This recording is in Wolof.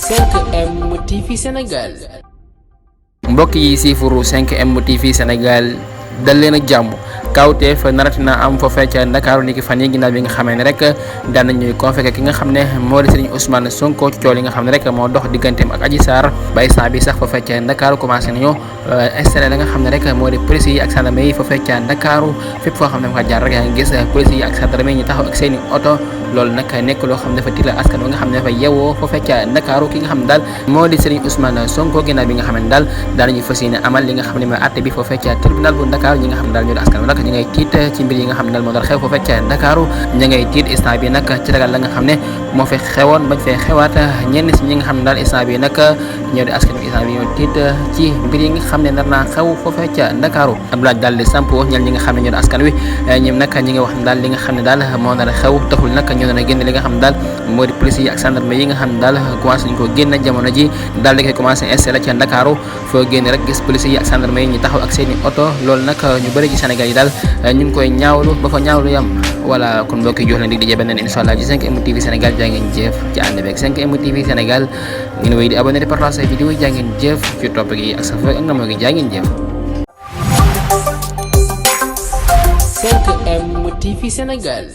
5M TV Sénégal. mbokk yi siifuru 5M TV Sénégal dal leen ak jàmm kawteef narati na am foofee ca Ndakaaru niki fan yi ginnaaw bi nga xamee ne rek daan nañuy convoqué ki nga xam ne moo di Serigne Ousmane Sonko ci coow li nga xam ne rek moo dox digganteem ak Adji Sarr ba instant bi sax foofee ca Ndakaaru commencé nañu installé la nga xam ne rek moo di police yi ak gendarme yi foofee ca Ndakaaru fépp foo xam ne fa jaar rek yaa ngi gis police yi ak gendarme yi ñu taxaw ak seeni oto loolu nag nekk loo xam ne dafa tiital askan wi nga xam ne dafa yewoo foofee ca Ndakaaru ki nga xam ne daal moo di Serigne Ousmane Sonko ginnaaw bi nga xam ne daal daan nañu fas yéene amal li nga xam ne mooy àtte bi foofee ca tribunal bu Ndakaaru ñi nga xam ne daal ñoo di askan wi nag ñu ngay tiit ci mbir yi nga xam ne daal moo dal xew foofee ca Ndakaaru ñu ngay tiit instant bi nag ci ragal la nga xam ne moo fi xewoon bañ fee xewaat ñenn si ñi nga xam ne daal instant bi nag ñoo di askan wi instant bi ñoo tiit ci mbir yi nga xam ne nar naa xew foofee ca Ndakaaru ab laaj daal di sampo ñel ñi nga xam ne ñoo di askan wi ñoom nag ñi nga wax ne daal li nga xam ne daal moo nar a xew taxul nag ñoo doon a génn li nga xam ne daal moo di police yi ak gendarme yi nga xam ne daal commencé nañu ko génn jamono ji daal di koy commencé installé ca Ndakaaru foo génn rek gis police yi ak gendarme yi ñu taxaw ak seeni oto loolu nag ñu bëri ci Sénégal yi daal ñu ngi koy ñaawlu ba fa ñaawlu yam voilà kon mbokk yi jox leen dig di beneen incha allah ci 5M TV Sénégal jaa ngeen jëf ci ànd beeg 5M TV Sénégal ngeen wéy di abonné di partager vidéo yi jaa ngeen jëf ci topp gi ak sa ak namoo gi jaa ngeen jëf 5M TV Sénégal.